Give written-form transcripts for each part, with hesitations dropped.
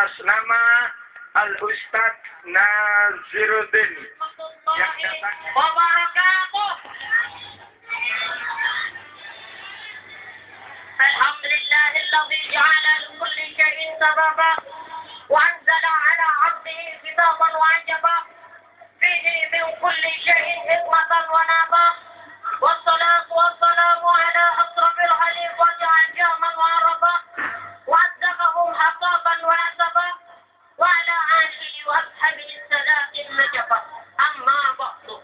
atas nama Al-Ustaz Naziruddin yang datang wabarakatuh. Alhamdulillahilladzi ja'ala likulli syai'in sababa wa anzala 'ala 'abdihi kitaban wajaba fihi min kulli syai'in hikmatan wa naba wassalatu wassalamu 'ala asrafil khalifati ajaman wa araba wa azzaqahum haqqan wa nasaba wa 'ala alihi wa ashabihi sadatin najaba amma ba'du.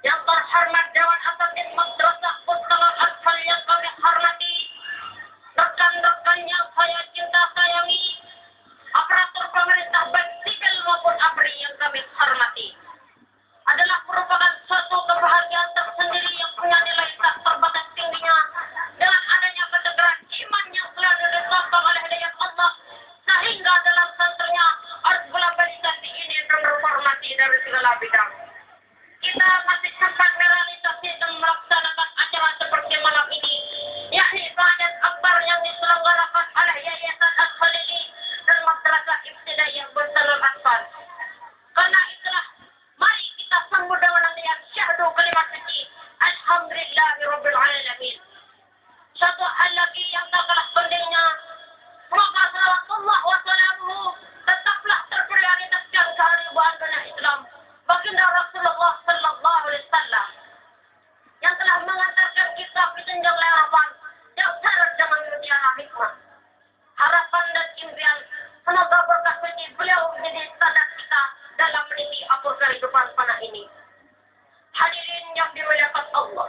Yang terhormat Dewan Akademik Madrasah Pusat Al-Fal yang kami hormati, rekan-rekan yang saya cinta sayangi, aparatur pemerintah baik sipil maupun ABRI yang kami hormati, adalah merupakan suatu kebahagiaan tersendiri yang punya nilai tak terbatas tingginya dengan adanya ketegaran iman yang selalu ditopang oleh hidayah Allah, sehingga dalam senternya arus globalisasi ini terhormati dari segala bidang. Kita masih sempat merealisasi dan melaksanakan acara seperti malam ini, yakni Sahadat Akbar yang diselenggarakan oleh Yayasan Al-Khalili dan Madrasah Ibtidaiyah Bunsalul Atfal. Karena itulah, mari kita sambut dengan nasihat syahdu kalimat suci Alhamdulillahirabbil alamin. Satu hal lagi yang tak kalah pentingnya, semoga salawatullah wa salamuhu tetaplah terprioritaskan kehariban dunia Islam baginda Rasulullah sallallahu alaihi wasallam yang telah mengantarkan kita ke jenjang harapan yang syarat dengan dunia hikmah. Harapan dan impian semoga berkah suci beliau menjadi standar kita dalam meniti atur kehidupan fana ini. Hadirin yang dimuliakan Allah,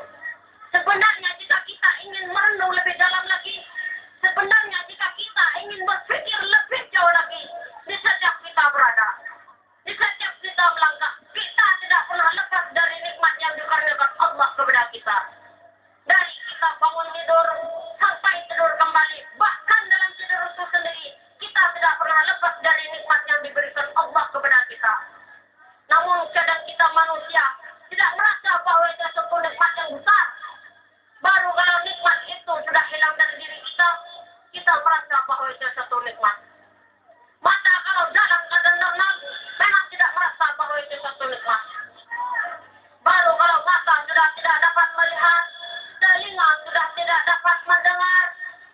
sebenarnya jika kita ingin merenung lebih dalam lagi, sebenarnya jika kita ingin berpikir lebih jauh lagi, di setiap kita berada, di setiap kita melangkah, kita tidak pernah lepas dari nikmat yang dikaruniakan Allah kepada kita. Dari kita bangun tidur sampai tidur kembali, bahkan dalam tidur itu sendiri, kita tidak pernah lepas dari nikmat yang diberikan Allah kepada kita. Namun kadang kita manusia tidak merasa bahwa itu satu nikmat yang besar. Baru kalau nikmat itu sudah hilang dari diri kita, kita merasa bahwa itu satu nikmat. Mata kalau dalam keadaan normal, memang tidak merasa bahwa itu satu nikmat. Baru kalau mata sudah tidak dapat melihat, telinga sudah tidak dapat mendengar,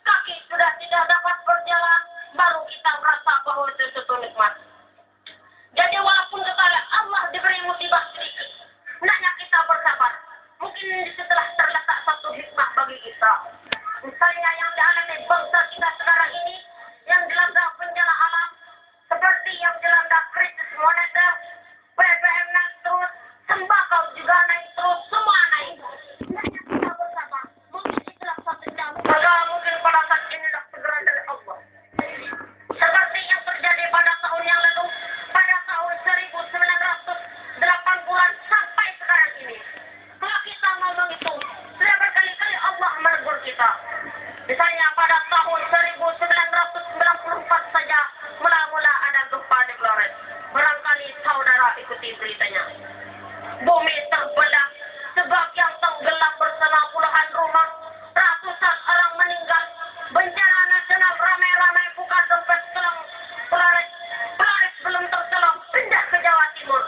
kaki sudah tidak dapat berjalan, baru kita merasa bahwa itu satu nikmat. Jadi walaupun kepada Allah diberi musibah sedikit, hendaknya kita bersabar. Mungkin setelah terletak satu hikmah bagi kita. Misalnya yang dialami bangsa kita sekarang ini, yang dilanda bencana alam, seperti yang dilanda krisis moneter, BBM naik terus, sembako juga naik terus, semua naik. Hendaknya kita bersabar. Mungkin itulah satu jalan. Maka mungkin pada saat inilah segera dari Allah. Seperti yang terjadi pada tahun yang lalu, pada tahun 1980-an sampai sekarang ini. Kalau kita ngomong itu, sudah berkali-kali Allah menegur kita. Misalnya pada tahun 1994 saja, mula-mula ada gempa di Flores. Barangkali saudara ikuti beritanya. Bumi terbelah, sebagian tenggelam bersama puluhan rumah, ratusan orang meninggal. Bencana nasional ramai-ramai buka dompet tolong Flores. Flores belum tertolong, pindah ke Jawa Timur.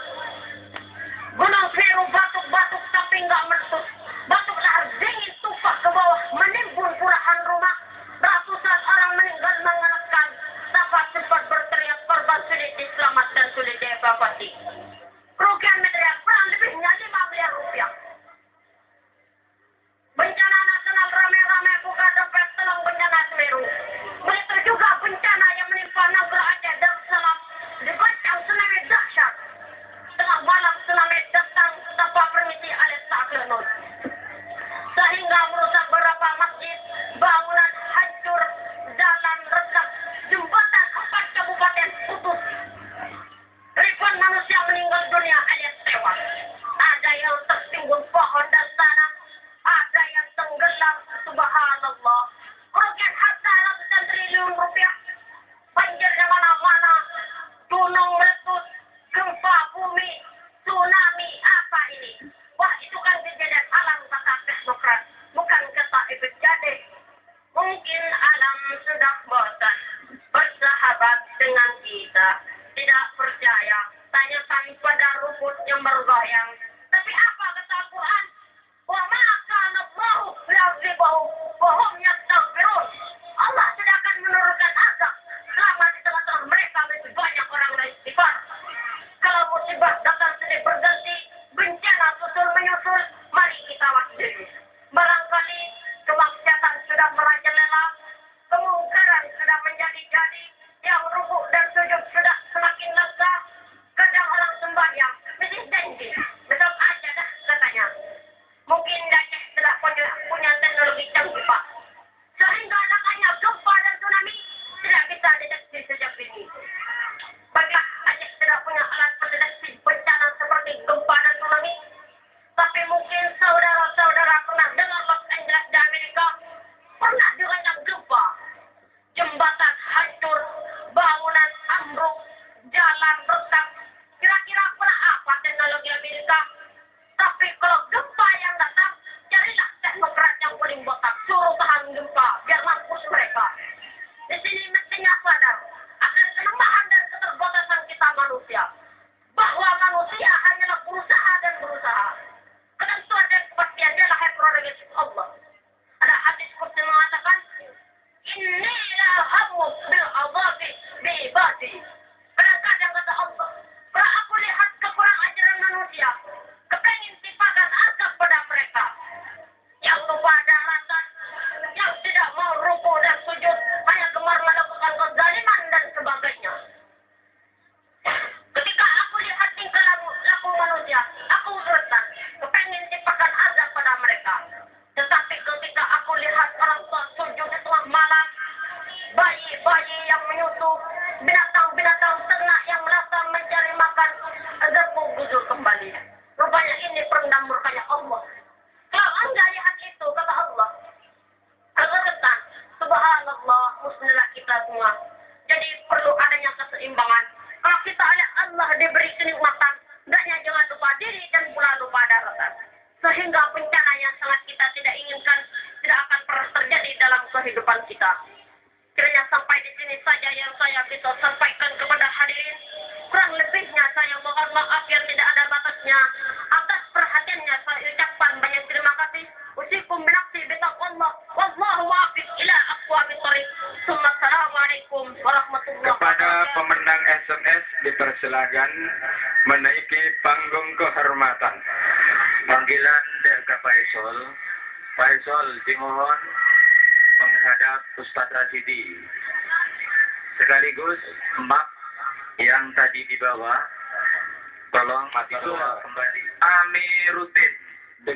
Gunung Semeru batuk-batuk tapi nggak meletus. Batuk lahar dingin tumpah ke bawah, menimbun puluhan rumah. Ratusan orang meninggal mengenaskan. Dapat sempat berteriak korban sulit diselamatkan, sulit dievakuasi. Rugi tidak percaya. Tanyakan pada rumput yang bergoyang. Tapi apa kata Al-Quran? Wa ma kana Allahu liyu'adzibahum wa hum yastaghfirun. Allah tidak akan menurunkan azab selama di tengah-tengah mereka masih banyak orang beristighfar. Kalau musibah datang silih berganti, bencana susul menyusul, mari kita waspada. Barangkali kemaksiatan sudah merajalela, kemungkaran sudah menjadi-jadi, yang rukuk dan sujud sudah semakin lega. Kadang orang sembahyang masih janji, besok aja dah katanya. Mungkin Aceh tidak punya teknologi canggih, Pak, sehingga adanya gempa dan tsunami tidak bisa deteksi sejak ini. Baiklah, Aceh tidak punya alat pendeteksi bencana seperti gempa dan tsunami. Tapi mungkin saudara-saudara pernah dengar Los Angeles di Amerika pernah dirancang gempa. Jembatan hancur, bangunan ambruk, jalan retak. Kira-kira pernah apa teknologi Amerika? Tapi kalau gempa yang datang, carilah teknokrat yang paling botak, suruh tahan gempa, biar mampus mereka. Di sini mestinya sadar akan kelemahan dan keterbatasan kita manusia, bahwa manusia hanyalah berusaha dan berusaha. Ketentuan dan kepastian adalah hak prerogatif Allah. Ada hadis kursi mengatakan, Inni la hammu bil azabi bi ibadi. Kadang-kadang kata Allah, kalau aku lihat kekurang ajaran manusia, kepengin timpakan azab pada mereka. Yang lupa daratan, yang tidak mau rukuk dan sujud, hanya gemar melakukan kezaliman dan sebagainya. Ketika aku lihat tingkah laku manusia, aku urutkan, kepengin timpakan azab pada mereka. Tetapi ketika aku lihat orang tua sujud di tengah malam, bayi-bayi yang menyusu, binatang-binatang ternak yang melata mencari makan, azabku gugur kembali. Rupanya ini perendam murkanya Allah. Kalau anda lihat itu, kata Allah, kegeretan, subhanallah, musnahlah kita semua. Jadi perlu adanya keseimbangan. Kalau kita lihat Allah diberi kenikmatan, hendaknya jangan lupa diri dan pula lupa daratan. Sehingga bencana yang sangat kita tidak inginkan tidak akan pernah terjadi dalam kehidupan kita. Kiranya sampai di sini saja yang saya bisa sampaikan kepada hadirin. Kurang lebihnya saya mohon maaf yang tidak ada batasnya. Atas perhatiannya saya ucapkan banyak terima kasih. Usikum binafsi bitaqwallah. Wallahu wa'afiq ila aqwamit thariq. Assalamualaikum warahmatullahi wabarakatuh. Kepada pemenang SMS dipersilakan menaiki panggung kehormatan. Panggilan Deka Faisal. Faisal dimohon menghadap Ustaz Rasidi. Sekaligus map yang tadi dibawa, tolong dibawa kembali.